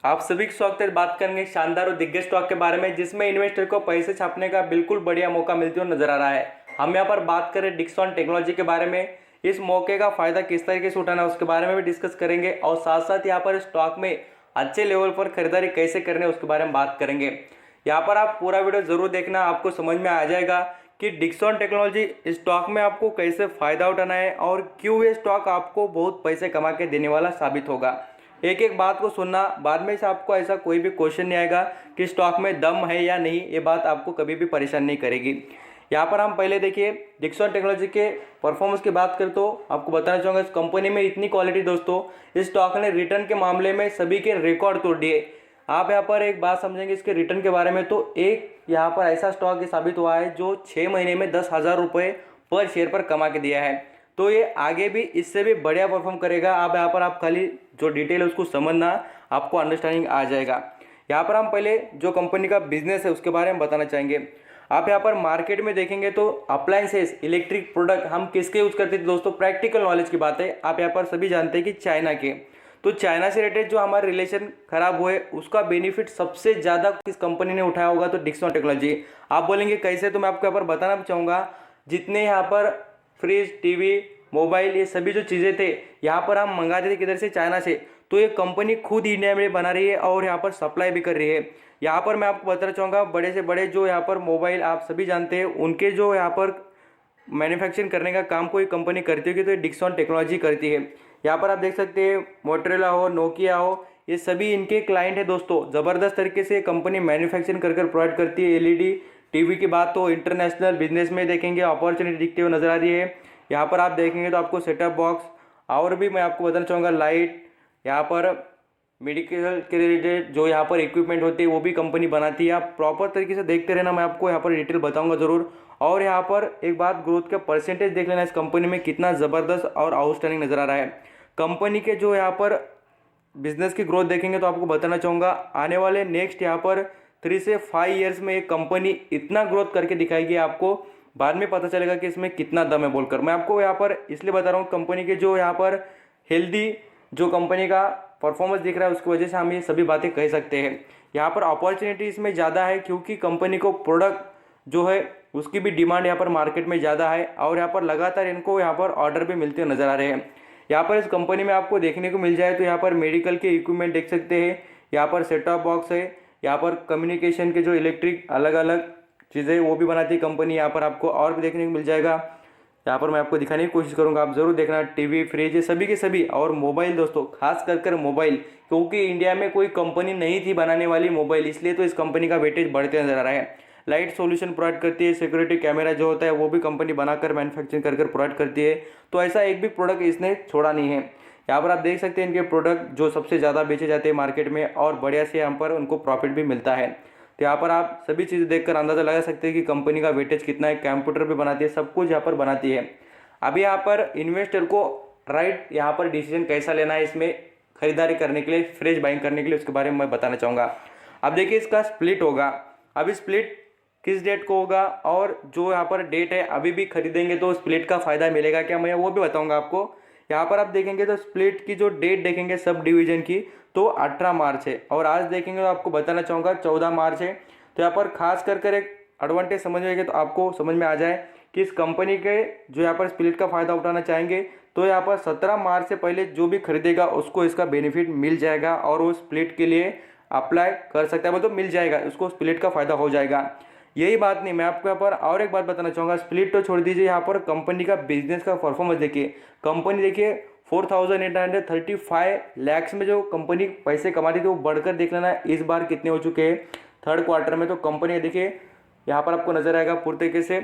आप सभी के स्वागत है। बात करेंगे शानदार और दिग्गज स्टॉक के बारे में जिसमें इन्वेस्टर को पैसे छापने का बिल्कुल बढ़िया मौका मिलते हुए नजर आ रहा है। हम यहाँ पर बात करें डिक्सन टेक्नोलॉजी के बारे में। इस मौके का फायदा किस तरीके से उठाना है उसके बारे में भी डिस्कस करेंगे और साथ साथ यहाँ पर स्टॉक में अच्छे लेवल पर खरीदारी कैसे करनी है उसके बारे में बात करेंगे। यहाँ पर आप पूरा वीडियो जरूर देखना, आपको समझ में आ जाएगा कि डिक्सन टेक्नोलॉजी स्टॉक में आपको कैसे फायदा उठाना है और क्यों ये स्टॉक आपको बहुत पैसे कमा के देने वाला साबित होगा। एक एक बात को सुनना, बाद में से आपको ऐसा कोई भी क्वेश्चन नहीं आएगा कि स्टॉक में दम है या नहीं। ये बात आपको कभी भी परेशान नहीं करेगी। यहाँ पर हम पहले देखिए डिक्सन टेक्नोलॉजी के परफॉर्मेंस की बात करें तो आपको बताना चाहूँगा इस कंपनी में इतनी क्वालिटी दोस्तों, इस स्टॉक ने रिटर्न के मामले में सभी के रिकॉर्ड तोड़ दिए। आप यहाँ पर एक बात समझेंगे इसके रिटर्न के बारे में तो एक यहाँ पर ऐसा स्टॉक साबित हुआ है जो 6 महीने में 10,000 रुपये पर शेयर पर कमा के दिया है। तो ये आगे भी इससे भी बढ़िया परफॉर्म करेगा। आप यहाँ पर आप खाली जो डिटेल है उसको समझना, आपको अंडरस्टैंडिंग आ जाएगा। यहाँ पर हम पहले जो कंपनी का बिजनेस है उसके बारे में बताना चाहेंगे। आप यहाँ पर मार्केट में देखेंगे तो अप्लायंसेस इलेक्ट्रिक प्रोडक्ट हम किसके यूज़ करते थे दोस्तों, प्रैक्टिकल नॉलेज की बात है। आप यहाँ पर सभी जानते हैं कि चाइना के, तो चाइना से रिलेटेड जो हमारे रिलेशन खराब हुए उसका बेनिफिट सबसे ज़्यादा किस कंपनी ने उठाया होगा तो डिक्सन टेक्नोलॉजी। आप बोलेंगे कैसे, तो मैं आपको यहाँ पर बताना भी चाहूँगा। जितने यहाँ पर फ्रिज, टीवी, मोबाइल, ये सभी जो चीज़ें थे यहाँ पर हम मंगाते थे किधर से, चाइना से। तो ये कंपनी खुद इंडिया में बना रही है और यहाँ पर सप्लाई भी कर रही है। यहाँ पर मैं आपको बताना चाहूँगा बड़े से बड़े जो यहाँ पर मोबाइल आप सभी जानते हैं उनके जो यहाँ पर मैन्युफैक्चरिंग करने का काम कोई कंपनी करती होगी तो ये डिक्सन टेक्नोलॉजी करती है। यहाँ पर आप देख सकते हैं मोटोरोला हो, नोकिया हो, ये सभी इनके क्लाइंट है दोस्तों। ज़बरदस्त तरीके से कंपनी मैन्युफैक्चरिंग कर प्रोवाइड करती है। एलईडी टीवी की बात तो इंटरनेशनल बिजनेस में देखेंगे अपॉर्चुनिटी दिखते हुए नजर आ रही है। यहाँ पर आप देखेंगे तो आपको सेटअप बॉक्स और भी मैं आपको बताना चाहूँगा लाइट, यहाँ पर मेडिकल के रिलेटेड जो यहाँ पर इक्विपमेंट होती है वो भी कंपनी बनाती है। आप प्रॉपर तरीके से देखते रहना, मैं आपको यहाँ पर डिटेल बताऊंगा ज़रूर। और यहाँ पर एक बात, ग्रोथ का परसेंटेज देख लेना इस कंपनी में कितना ज़बरदस्त और आउटस्टैंडिंग नज़र आ रहा है। कंपनी के जो यहाँ पर बिजनेस की ग्रोथ देखेंगे तो आपको बताना चाहूँगा आने वाले नेक्स्ट यहाँ पर 3 से 5 ईयर्स में एक कंपनी इतना ग्रोथ करके दिखाएगी, आपको बाद में पता चलेगा कि इसमें कितना दम है बोलकर। मैं आपको यहाँ पर इसलिए बता रहा हूँ कंपनी के जो यहाँ पर हेल्दी जो कंपनी का परफॉर्मेंस दिख रहा है उसकी वजह से हम ये सभी बातें कह सकते हैं। यहाँ पर अपॉर्चुनिटी इसमें ज़्यादा है क्योंकि कंपनी को प्रोडक्ट जो है उसकी भी डिमांड यहाँ पर मार्केट में ज़्यादा है और यहाँ पर लगातार इनको यहाँ पर ऑर्डर भी मिलते नजर आ रहे हैं। यहाँ पर इस कंपनी में आपको देखने को मिल जाए तो यहाँ पर मेडिकल के इक्विपमेंट देख सकते हैं, यहाँ पर सेट टॉप बॉक्स है, यहाँ पर कम्युनिकेशन के जो इलेक्ट्रिक अलग अलग चीज़ें वो भी बनाती है कंपनी। यहाँ पर आपको और भी देखने को मिल जाएगा। यहाँ पर मैं आपको दिखाने की कोशिश करूँगा, आप ज़रूर देखना। टीवी, फ्रिज, ये सभी के सभी और मोबाइल दोस्तों, खास कर मोबाइल, क्योंकि इंडिया में कोई कंपनी नहीं थी बनाने वाली मोबाइल, इसलिए तो इस कंपनी का वेटेज बढ़ते नजर आ रहा है। लाइट सॉल्यूशन प्रोवाइड करती है, सिक्योरिटी कैमरा जो होता है वो भी कंपनी बनाकर मैन्युफैक्चरिंग कर प्रोवाइड करती है। तो ऐसा एक भी प्रोडक्ट इसने छोड़ा नहीं है। यहाँ पर आप देख सकते हैं इनके प्रोडक्ट जो सबसे ज़्यादा बेचे जाते हैं मार्केट में और बढ़िया से यहाँ पर उनको प्रॉफिट भी मिलता है। तो यहाँ पर आप सभी चीज़ें देखकर अंदाज़ा लगा सकते हैं कि कंपनी का वेटेज कितना है। कंप्यूटर भी बनाती है, सब कुछ यहाँ पर बनाती है। अभी यहाँ पर इन्वेस्टर को राइट यहाँ पर डिसीजन कैसा लेना है इसमें खरीदारी करने के लिए, फ्रेश बाइंग करने के लिए, उसके बारे में मैं बताना चाहूँगा। अब देखिए इसका स्प्लिट होगा। अभी स्प्लिट किस डेट को होगा और जो यहाँ पर डेट है अभी भी खरीदेंगे तो स्प्लिट का फ़ायदा मिलेगा क्या, मैं वो भी बताऊँगा आपको। यहाँ पर आप देखेंगे तो स्प्लिट की जो डेट देखेंगे सब डिवीजन की तो 18 मार्च है और आज देखेंगे तो आपको बताना चाहूँगा 14 मार्च है। तो यहाँ पर खास कर एक एडवांटेज समझेंगे तो आपको समझ में आ जाए कि इस कंपनी के जो यहाँ पर स्प्लिट का फ़ायदा उठाना चाहेंगे तो यहाँ पर 17 मार्च से पहले जो भी खरीदेगा उसको इसका बेनिफिट मिल जाएगा और वो स्प्लिट के लिए अप्लाई कर सकता है, मतलब मिल जाएगा, उसको स्प्लिट का फ़ायदा हो जाएगा। यही बात नहीं, मैं आपको यहाँ पर और एक बात बताना चाहूँगा। स्प्लिट तो छोड़ दीजिए, यहाँ पर कंपनी का बिजनेस का परफॉर्मेंस देखिए। कंपनी देखिए 4,835 लैक्स में जो कंपनी पैसे कमाती थी वो बढ़कर देख लेना इस बार कितने हो चुके हैं थर्ड क्वार्टर में। तो कंपनी देखिए यहाँ पर आपको नजर आएगा पूरी तरीके से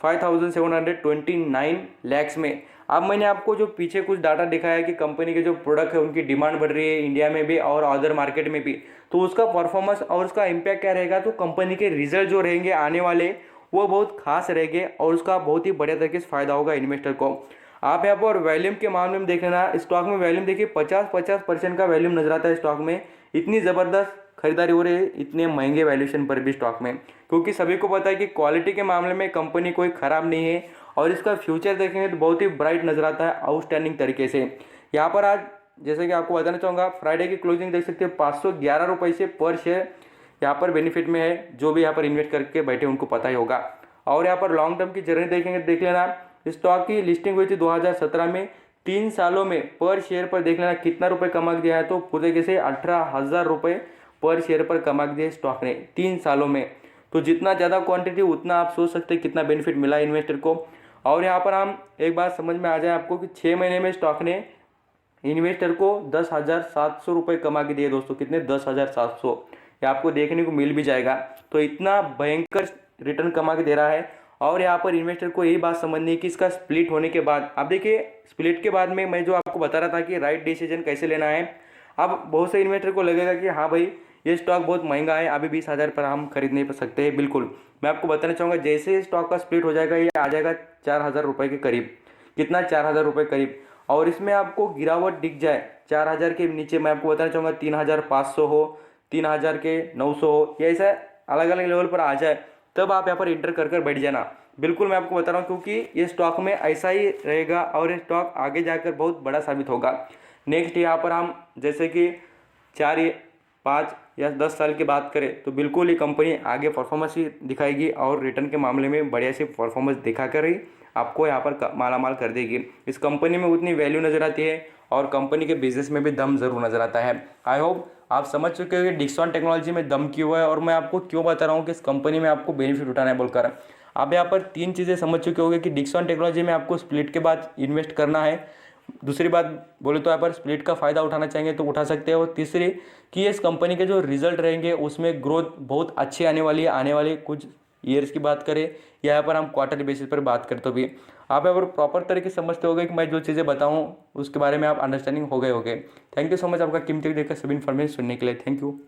5,729 लैक्स में। अब मैंने आपको जो पीछे कुछ डाटा दिखाया है कि कंपनी के जो प्रोडक्ट है उनकी डिमांड बढ़ रही है इंडिया में भी और अदर मार्केट में भी, तो उसका परफॉर्मेंस और उसका इम्पैक्ट क्या रहेगा, तो कंपनी के रिजल्ट जो रहेंगे आने वाले वो बहुत खास रहेंगे और उसका बहुत ही बढ़िया तरीके से फायदा होगा इन्वेस्टर को। आप यहाँ पर वैल्यूम के मामले में देख लेना, स्टॉक में वैल्यूम देखिए 50% का वैल्यूम नजर आता है स्टॉक में। इतनी ज़बरदस्त खरीदारी हो रही है इतने महंगे वैल्यूएशन पर भी स्टॉक में, क्योंकि सभी को पता है कि क्वालिटी के मामले में कंपनी कोई ख़राब नहीं है और इसका फ्यूचर देखेंगे तो बहुत ही ब्राइट नजर आता है आउटस्टैंडिंग तरीके से। यहाँ पर आज जैसे कि आपको बताना चाहूँगा, फ्राइडे की क्लोजिंग देख सकते हैं 511 रुपये से पर शेयर यहाँ पर बेनिफिट में है। जो भी यहाँ पर इन्वेस्ट करके बैठे उनको पता ही होगा। और यहाँ पर लॉन्ग टर्म की जर्नी देखेंगे, देख लेना स्टॉक की लिस्टिंग हुई थी 2017 में, 3 सालों में पर शेयर पर देख लेना कितना रुपये कमा दिया है। तो पूरे कैसे 18,000 रुपये पर शेयर पर कमा दिए स्टॉक ने 3 सालों में। तो जितना ज़्यादा क्वांटिटी उतना आप सोच सकते हैं कितना बेनिफिट मिला इन्वेस्टर को। और यहाँ पर हम एक बात समझ में आ जाए आपको कि 6 महीने में स्टॉक ने इन्वेस्टर को 10,700 रुपये कमा के दिए दोस्तों। कितने? 10,700। ये आपको देखने को मिल भी जाएगा। तो इतना भयंकर रिटर्न कमा के दे रहा है। और यहाँ पर इन्वेस्टर को यही बात समझनी है कि इसका स्प्लिट होने के बाद, अब देखिए स्प्लिट के बाद में मैं जो आपको बता रहा था कि राइट डिसीजन कैसे लेना है। अब बहुत से इन्वेस्टर को लगेगा कि हाँ भाई ये स्टॉक बहुत महंगा है, अभी 20,000 पर हम खरीद नहीं सकते हैं। बिल्कुल, मैं आपको बताना चाहूँगा जैसे स्टॉक का स्प्लिट हो जाएगा ये आ जाएगा 4,000 रुपये के करीब। कितना? 4,000 रुपये करीब। और इसमें आपको गिरावट दिख जाए 4,000 के नीचे, मैं आपको बताना चाहूँगा 3,500 हो, 3,000 के 900 हो, या ऐसा अलग अलग लेवल पर आ जाए, तब आप यहाँ पर इंटर कर बैठ जाना। बिल्कुल मैं आपको बता रहा हूँ, क्योंकि ये स्टॉक में ऐसा ही रहेगा और ये स्टॉक आगे जाकर बहुत बड़ा साबित होगा। नेक्स्ट यहाँ पर हम जैसे कि 4 या 5 या 10 साल की बात करें तो बिल्कुल ये कंपनी आगे परफॉर्मेंस ही दिखाएगी और रिटर्न के मामले में बढ़िया से परफॉर्मेंस दिखा कर ही आपको यहाँ पर मालामाल कर देगी। इस कंपनी में उतनी वैल्यू नज़र आती है और कंपनी के बिजनेस में भी दम ज़रूर नज़र आता है। आई होप आप समझ चुके हो कि डिक्सॉन टेक्नोलॉजी में दम क्यों है और मैं आपको क्यों बता रहा हूँ कि इस कंपनी में आपको बेनिफिट उठाना है बोलकर। आप यहाँ पर 3 चीज़ें समझ चुके होंगे कि डिक्सॉन टेक्नोलॉजी में आपको स्प्लिट के बाद इन्वेस्ट करना है। दूसरी बात बोले तो यहाँ पर स्प्लिट का फ़ायदा उठाना चाहेंगे तो उठा सकते हैं। और तीसरी कि इस कंपनी के जो रिजल्ट रहेंगे उसमें ग्रोथ बहुत अच्छी आने वाली है। आने वाले कुछ ईयर्स की बात करें या यहाँ पर हम क्वार्टरली बेसिस पर बात करें तो भी आप यहाँ पर प्रॉपर तरीके से समझते होंगे कि मैं जो चीज़ें बताऊँ उसके बारे में आप अंडरस्टैंडिंग हो गए होंगे। थैंक यू सो मच आपका कीमती देखकर सभी इन्फॉर्मेशन सुनने के लिए। Thank you.